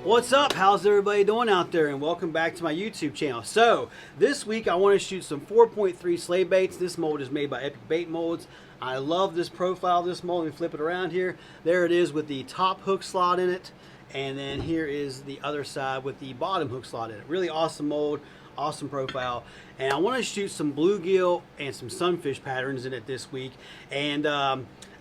What's up? How's everybody doing out there? And welcome back to my YouTube channel. So this week I want to shoot some 4.3 sleigh baits. This mold is made by Epic Bait Molds. I love this profile of this mold. Let me flip it around here. There it is with the top hook slot in it. And then here is the other side with the bottom hook slot in it. Really awesome mold, awesome profile. And I want to shoot some bluegill and some sunfish patterns in it this week. And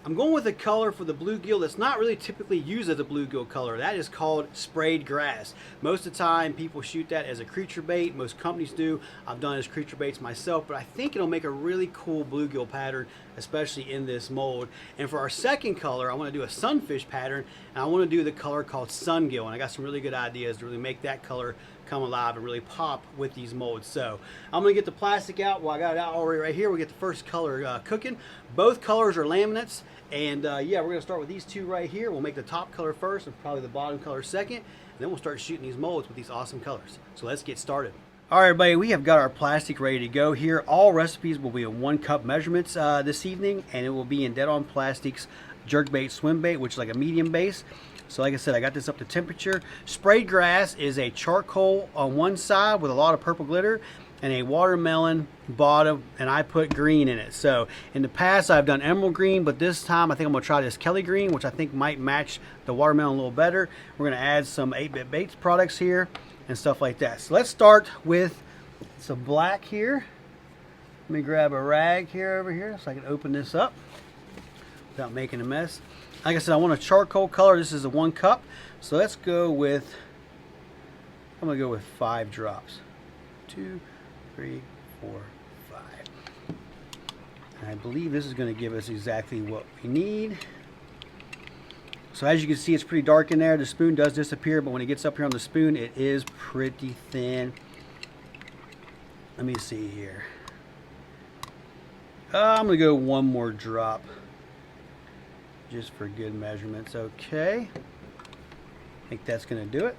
I'm going with a color for the bluegill that's not really typically used as a bluegill color. That is called sprayed grass. Most of the time people shoot that as a creature bait. Most companies do. I've done it as creature baits myself, but I think it'll make a really cool bluegill pattern, especially in this mold. And for our second color, I want to do a sunfish pattern, and I want to do the color called sungill. And I got some really good ideas to really make that color come alive and really pop with these molds. So I'm going to get the plastic out. Well, I got it out already right here. We get the first color cooking. Both colors are laminates. And yeah, we're going to start with these two right here. We'll make the top color first and probably the bottom color second. And then we'll start shooting these molds with these awesome colors. So let's get started. All right, everybody, we have got our plastic ready to go here. All recipes will be in 1 cup measurements this evening, and it will be in Dead On Plastics jerkbait swim bait, which is like a medium base. So like I said, I got this up to temperature. Sprayed grass is a charcoal on one side with a lot of purple glitter and a watermelon bottom, and I put green in it. So in the past I've done emerald green, but this time I think I'm gonna try this Kelly green, which I think might match the watermelon a little better. We're gonna add some 8-Bit Baits products here and stuff like that. So let's start with some black here. Let me grab a rag here over here so I can open this up without making a mess. Like I said, I want a charcoal color. This is a 1 cup. So let's go with, I'm gonna go with 5 drops. 2, 3, 4, 5. And I believe this is going to give us exactly what we need. So as you can see, it's pretty dark in there. The spoon does disappear, but when it gets up here on the spoon, it is pretty thin. Let me see here. I'm going to go 1 more drop just for good measurements. Okay. I think that's going to do it.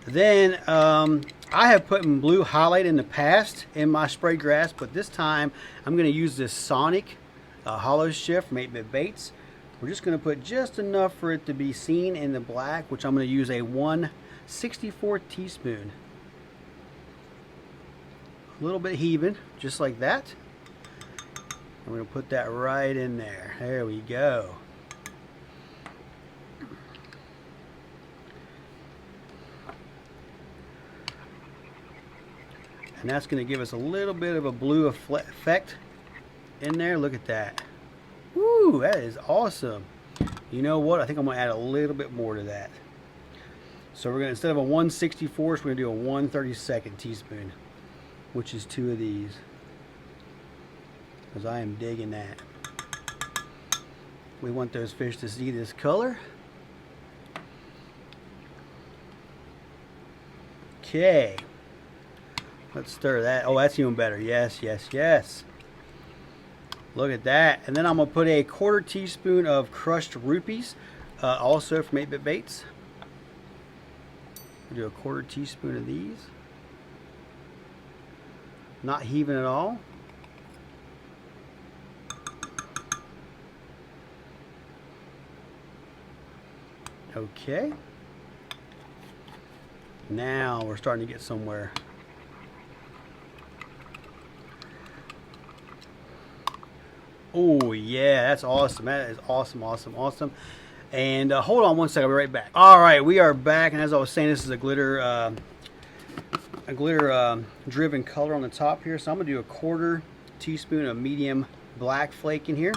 Then I have put in blue highlight in the past in my sprayed grass, but this time I'm going to use this Sonic Holoshift from 8-Bit Baits. We're just going to put just enough for it to be seen in the black, which I'm going to use a 1/64 teaspoon. A little bit heaving, just like that. I'm going to put that right in there. There we go. And that's going to give us a little bit of a blue effect in there. Look at that. Woo, that is awesome. You know what? I think I'm going to add a little bit more to that. So we're going to, instead of a 1/64, we're going to do a 1/32 teaspoon, which is 2 of these. Because I am digging that. We want those fish to see this color. Okay. Let's stir that. Oh, that's even better. Yes, yes, yes. Look at that. And then I'm going to put a 1/4 teaspoon of crushed rupees, also from 8-Bit Baits. We'll do a 1/4 teaspoon of these. Not heaving at all. Okay. Now we're starting to get somewhere. Oh yeah, that's awesome. That is awesome, awesome, awesome. And hold on 1 second, I'll be right back. All right, we are back, and as I was saying, this is a glitter driven color on the top here. So I'm gonna do a 1/4 teaspoon of medium black flake in here.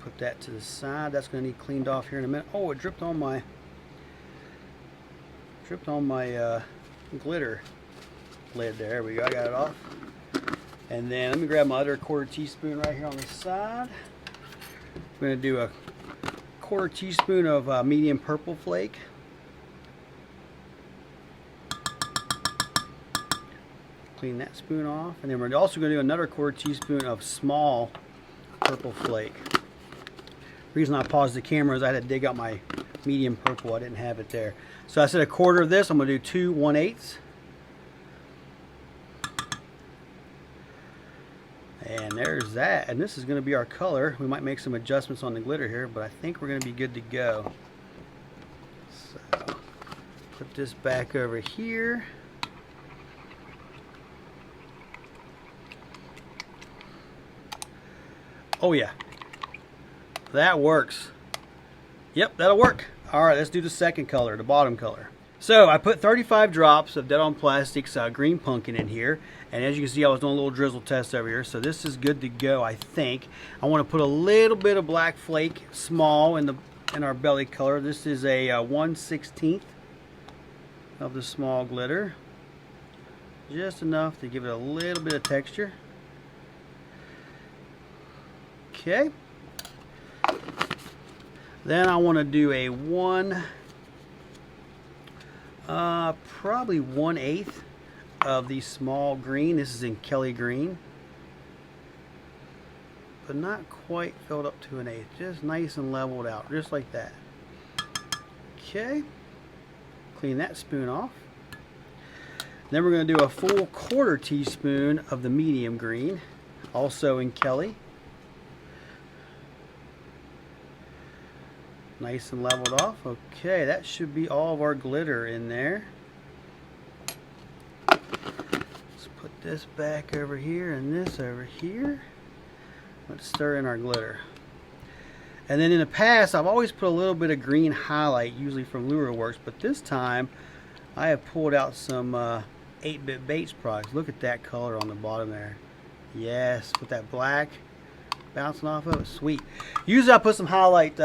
Put that to the side. That's gonna need cleaned off here in a minute. Oh, it dripped on my glitter lid there. There we go. I got it off. And then let me grab my other 1/4 teaspoon right here on the side. I'm going to do a 1/4 teaspoon of medium purple flake. Clean that spoon off. And then we're also going to do another 1/4 teaspoon of small purple flake. The reason I paused the camera is I had to dig out my medium purple. I didn't have it there. So I said a 1/4 of this. I'm going to do 2 1/8. And there's that. And this is going to be our color. We might make some adjustments on the glitter here, but I think we're going to be good to go. So put this back over here. Oh yeah, that works. Yep, that'll work. All right, let's do the second color, the bottom color. So I put 35 drops of Dead on Plastics green pumpkin in here, and as you can see, I was doing a little drizzle test over here, so this is good to go. I think I want to put a little bit of black flake, small, in our belly color. This is a 1/16 of the small glitter, just enough to give it a little bit of texture. Okay. Then I want to do a probably 1/8 of the small green. This is in Kelly green, but not quite filled up to 1/8. Just nice and leveled out, just like that. Okay. Clean that spoon off. Then we're going to do a full 1/4 teaspoon of the medium green, also in Kelly. Nice and leveled off. Okay, that should be all of our glitter in there. Let's put this back over here and this over here. Let's stir in our glitter. And then in the past, I've always put a little bit of green highlight, usually from Lure Works, but this time I have pulled out some 8-Bit Baits products. Look at that color on the bottom there. Yes, with that black bouncing off of it. Sweet. Usually I put some highlight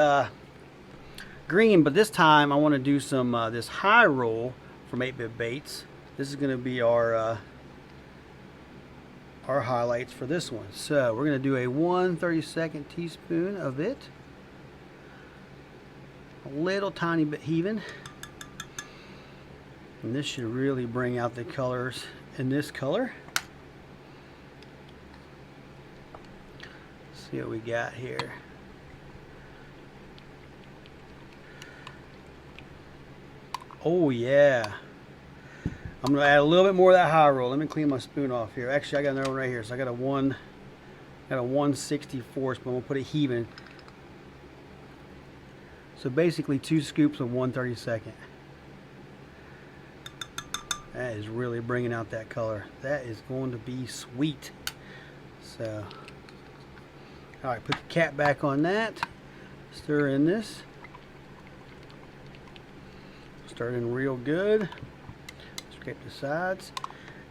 green, but this time I want to do some this high roll from 8-Bit Baits. This is going to be our highlights for this one. So we're going to do a 1/32 teaspoon of it, a little tiny bit heaving, and this should really bring out the colors in this color. Let's see what we got here. Oh yeah, I'm gonna add a little bit more of that high roll. Let me clean my spoon off here. Actually, I got another one right here. So I got a 1/64, but I'm gonna put it heaving. So basically 2 scoops of 1/32. That is really bringing out that color. That is going to be sweet. So, all right, put the cap back on that. Stir in this. Stir in real good. Scrape the sides.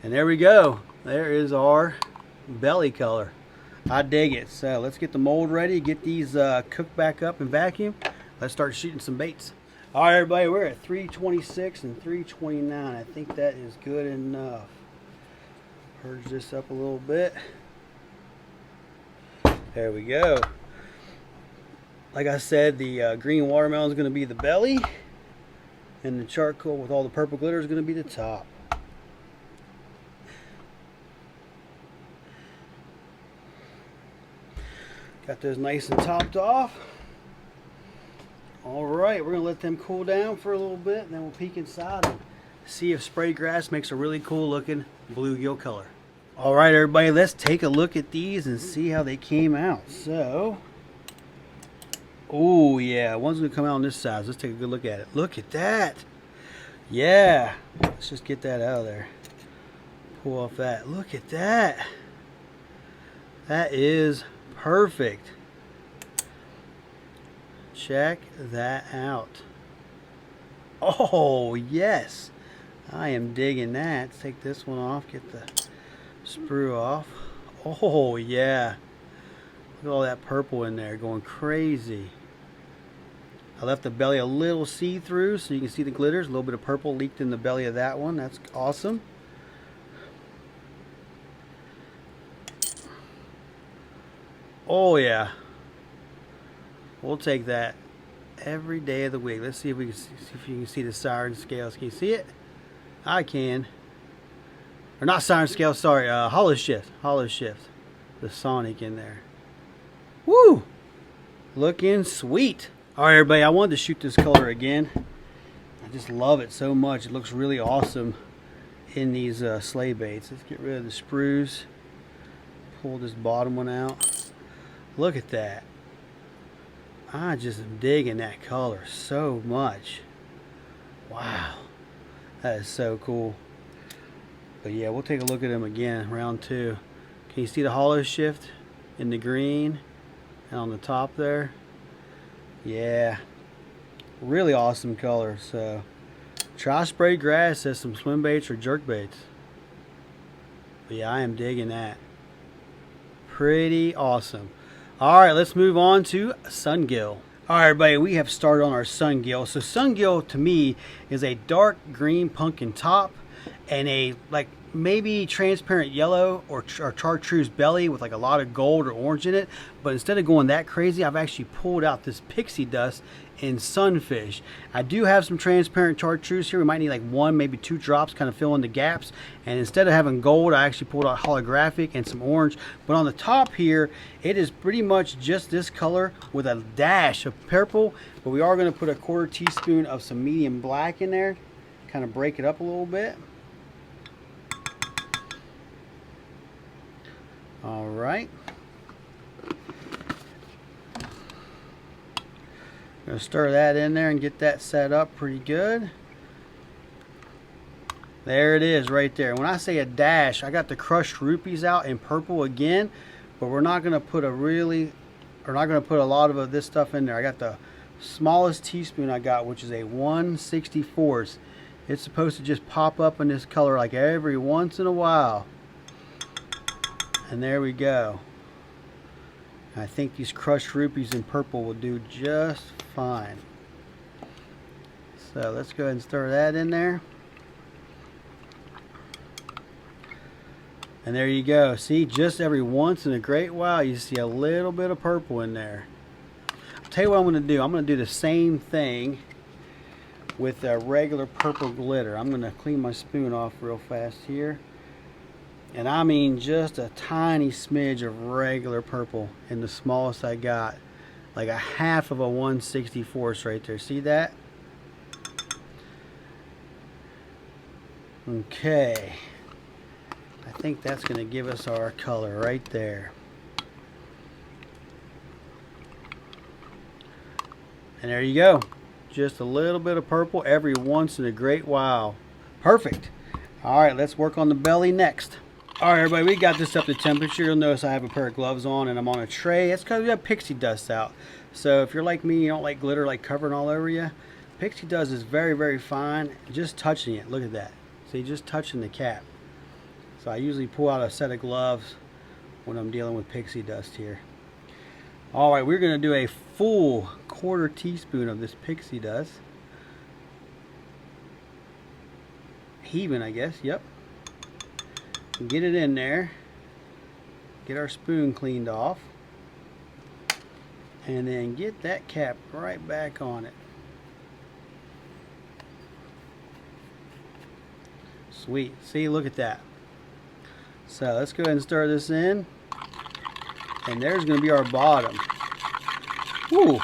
And there we go. There is our belly color. I dig it. So let's get the mold ready, get these cooked back up and vacuum. Let's start shooting some baits. All right, everybody, we're at 326 and 329. I think that is good enough. Purge this up a little bit. There we go. Like I said, the green watermelon is going to be the belly, and the charcoal with all the purple glitter is going to be the top. Got those nice and topped off. Alright, we're going to let them cool down for a little bit, and then we'll peek inside and see if sprayed grass makes a really cool looking bluegill color. Alright everybody, let's take a look at these and see how they came out. So, oh yeah, one's going to come out on this side. So let's take a good look at it. Look at that. Yeah, let's just get that out of there. Pull off that. Look at that. That is perfect. Check that out. Oh yes, I am digging that. Let's take this one off, get the sprue off. Oh yeah, look at all that purple in there going crazy. I left the belly a little see-through so you can see the glitters. A little bit of purple leaked in the belly of that one. That's awesome. Oh yeah, we'll take that every day of the week. Let's see if we can see if you can see the siren scales. Can you see it? I can. Or not siren scale, sorry, Holoshifts. The Sonic in there. Woo! Looking sweet. Alright everybody, I wanted to shoot this color again. I just love it so much. It looks really awesome in these sleigh baits. Let's get rid of the sprues. pull this bottom one out. Look at that. I just am digging that color so much. Wow. That is so cool. But yeah, we'll take a look at them again, round 2. Can you see the Holoshift in the green and on the top there? Yeah. Really awesome color. So try sprayed grass as some swim baits or jerk baits. But yeah, I am digging that. Pretty awesome. Alright, let's move on to Sungill. Alright everybody, we have started on our Sungill. So Sungill to me is a dark green pumpkin top and a like maybe transparent yellow or chartreuse belly with like a lot of gold or orange in it. But instead of going that crazy, I've actually pulled out this pixie dust in sunfish. I do have some transparent chartreuse here. We might need like 1, maybe 2 drops, kind of fill in the gaps. And instead of having gold, I actually pulled out holographic and some orange. But on the top here, it is pretty much just this color with a dash of purple. But we are going to put a 1/4 teaspoon of some medium black in there, kind of break it up a little bit. All right. Gonna stir that in there and get that set up pretty good. There it is right there. When I say a dash, I got the crushed rupees out in purple again, but we're not gonna put a lot of this stuff in there. I got the smallest teaspoon I got, which is a 1/64. It's supposed to just pop up in this color like every once in a while. And there we go. I think these crushed rupees in purple will do just fine. So let's go ahead and stir that in there. And there you go. See, just every once in a great while you see a little bit of purple in there. I'll tell you what I'm going to do. I'm going to do the same thing with a regular purple glitter. I'm going to clean my spoon off real fast here. And I mean just a tiny smidge of regular purple in the smallest I got. Like a 1/2 of a 1/64 right there. See that? Okay. I think that's going to give us our color right there. And there you go. Just a little bit of purple every once in a great while. Perfect. Alright, let's work on the belly next. Alright everybody, we got this up to temperature. You'll notice I have a pair of gloves on and I'm on a tray. It's because we have pixie dust out. So if you're like me, you don't like glitter like covering all over you. Pixie dust is very, very fine. Just touching it. Look at that. See, just touching the cap. So I usually pull out a set of gloves when I'm dealing with pixie dust here. Alright, we're going to do a full 1/4 teaspoon of this pixie dust. Heaving, I guess. Yep. Get it in there. Get our spoon cleaned off. And then get that cap right back on it. Sweet. See, look at that. So let's go ahead and stir this in. And there's going to be our bottom. Woo!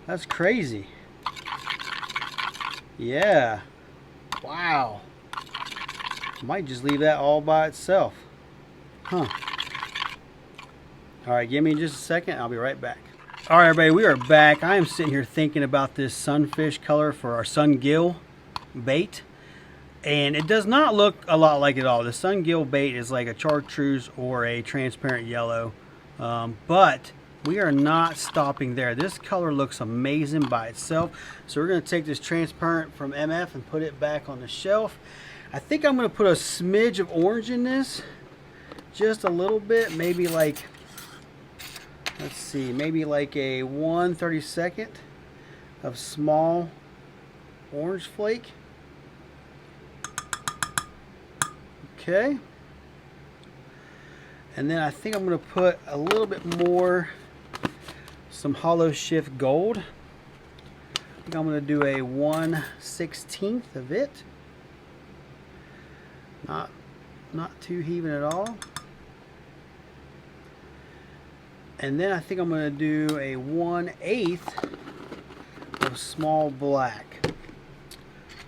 That's crazy. Yeah. Wow. Might just leave that all by itself. Huh. Alright, give me just a second. I'll be right back. Alright everybody, we are back. I am sitting here thinking about this sunfish color for our Sungill bait. And it does not look a lot like it all. The Sungill bait is like a chartreuse or a transparent yellow. But we are not stopping there. This color looks amazing by itself. So we're going to take this transparent from MF and put it back on the shelf. I think I'm going to put a smidge of orange in this. Just a little bit. Maybe like, let's see, maybe like a 1/32 of small orange flake. Okay. And then I think I'm going to put a little bit more, some Holoshift gold. I think I'm going to do a 1/16 of it. Not too heaving at all. And then I think I'm going to do a 1/8 of small black.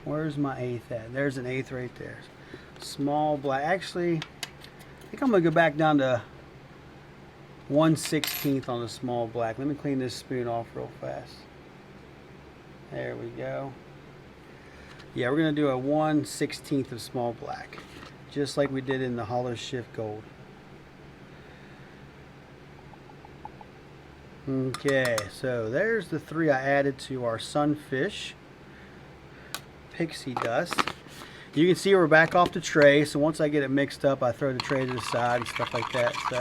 Where's my 1/8 at? There's an 1/8 right there. Small black. Actually, think I'm gonna go back down to 1/16 on the small black. Let me clean this spoon off real fast. There we go. Yeah, we're gonna do a 1/16 of small black, just like we did in the Holoshift gold. Okay, so there's the 3 I added to our sunfish pixie dust. You can see we're back off the tray, so once I get it mixed up, I throw the tray to the side and stuff like that. So,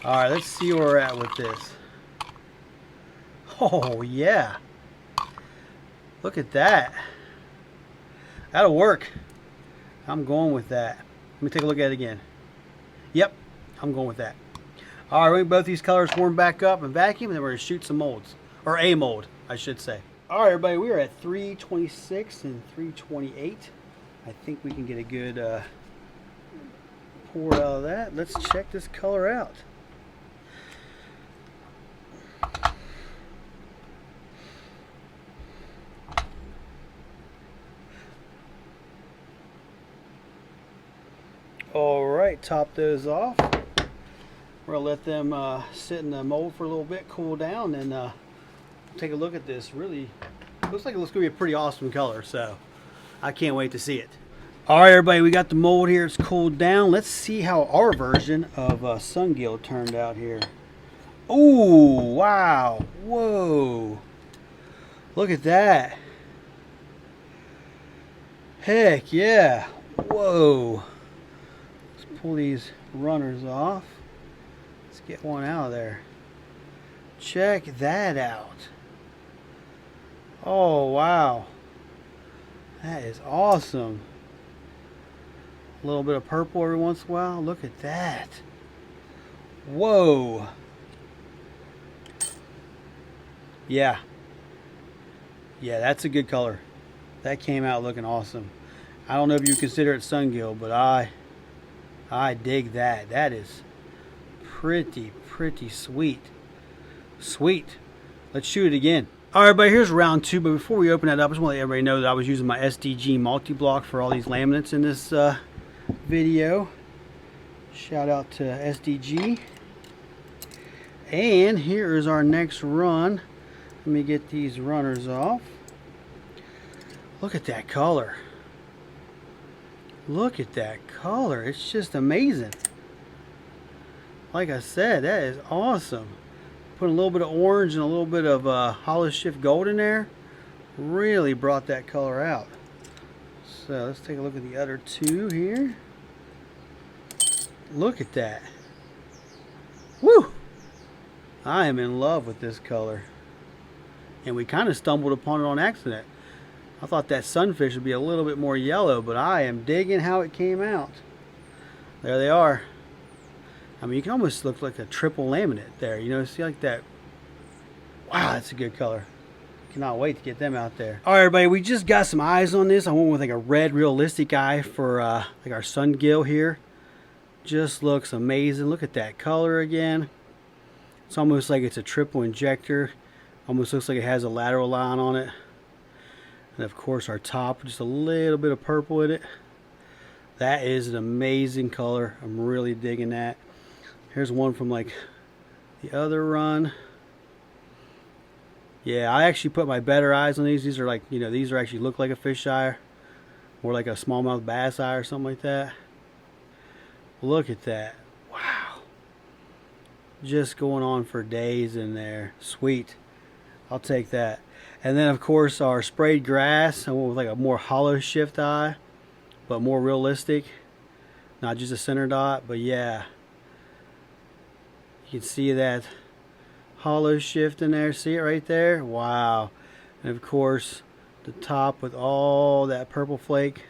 all right, let's see where we're at with this. Oh yeah, look at that. That'll work. I'm going with that. Let me take a look at it again. Yep, I'm going with that. All right, we're going to both these colors warm back up and vacuum, and then we're going to shoot some molds. Or a mold, I should say. All right, everybody, we are at 326 and 328. I think we can get a good pour out of that. Let's check this color out. All right, top those off. We're gonna let them sit in the mold for a little bit, cool down, and take a look at this. Really looks like it's gonna be a pretty awesome color, so I can't wait to see it. All right, everybody, we got the mold here. It's cooled down. Let's see how our version of Sungill turned out here. Oh, wow. Whoa. Look at that. Heck yeah. Whoa. Let's pull these runners off. Let's get one out of there. Check that out. Oh, wow. That is awesome. A little bit of purple every once in a while. Look at that. Whoa. Yeah. Yeah, that's a good color. That came out looking awesome. I don't know if you consider it Sungill, but I dig that. That is pretty sweet. Sweet. Let's shoot it again. All right, everybody, here's round 2. But before we open that up, I just want to let everybody know that I was using my SDG Multi Block for all these laminates in this video. Shout out to SDG. And here is our next run. Let me get these runners off. Look at that color. Look at that color. It's just amazing. Like I said, that is awesome. Put a little bit of orange and a little bit of Holoshift gold in there. Really brought that color out. So let's take a look at the other 2 here. Look at that. Woo! I am in love with this color. And we kind of stumbled upon it on accident. I thought that sunfish would be a little bit more yellow, but I am digging how it came out. There they are. I mean, you can almost look like a triple laminate there. You know, see like that. Wow, that's a good color. Cannot wait to get them out there. All right, everybody, we just got some eyes on this. I went with like a red realistic eye for like our Sungill here. Just looks amazing. Look at that color again. It's almost like it's a triple injector. Almost looks like it has a lateral line on it. And of course our top, just a little bit of purple in it. That is an amazing color. I'm really digging that. Here's one from like the other run. Yeah, I actually put my better eyes on these. These are like, you know, these are actually look like a fish eye. Or like a smallmouth bass eye or something like that. Look at that. Wow. Just going on for days in there. Sweet. I'll take that. And then of course our sprayed grass. I went with like a more Holoshift eye, but more realistic. Not just a center dot, but yeah. You can see that Holoshift in there. See it right there? Wow. And of course the top with all that purple flake.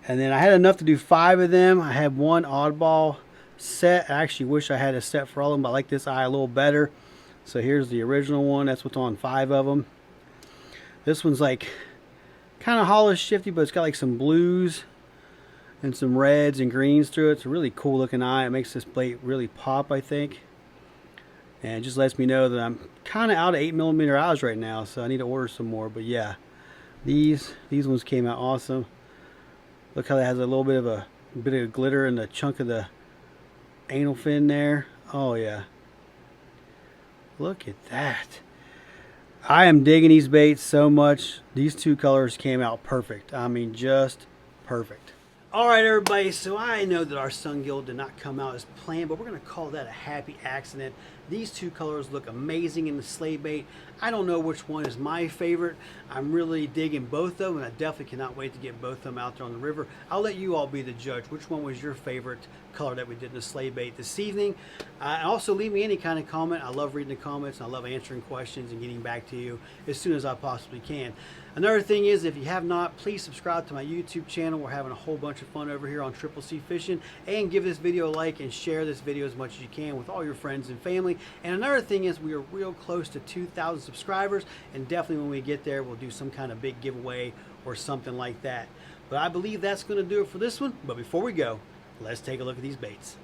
And then I had enough to do 5 of them. I had one oddball set. I actually wish I had a set for all of them, but I like this eye a little better. So here's the original one. That's what's on 5 of them. This one's like kind of Holoshifty, but it's got like some blues and some reds and greens through it. It's a really cool looking eye. It makes this plate really pop, I think. And it just lets me know that I'm kind of out of 8mm eyes right now, so I need to order some more. But yeah, these ones came out awesome. Look how it has a little bit of a A bit of glitter in the chunk of the anal fin there. Oh yeah. Look at that. I am digging these baits so much. These two colors came out perfect. I mean, just perfect. All right, everybody, so I know that our sungill did not come out as planned, but we're going to call that a happy accident. These two colors look amazing in the sleigh bait. I don't know which one is my favorite. I'm really digging both of them, and I definitely cannot wait to get both of them out there on the river. I'll let you all be the judge. Which one was your favorite color that we did in the sleigh bait this evening? Also, leave me any kind of comment. I love reading the comments, and I love answering questions and getting back to you as soon as I possibly can. Another thing is, if you have not, please subscribe to my YouTube channel. We're having a whole bunch of fun over here on Triple C Fishing. And give this video a like and share this video as much as you can with all your friends and family. And another thing is, we are real close to 2,000 subscribers. And definitely when we get there, we'll do some kind of big giveaway or something like that. But I believe that's going to do it for this one. But before we go, let's take a look at these baits.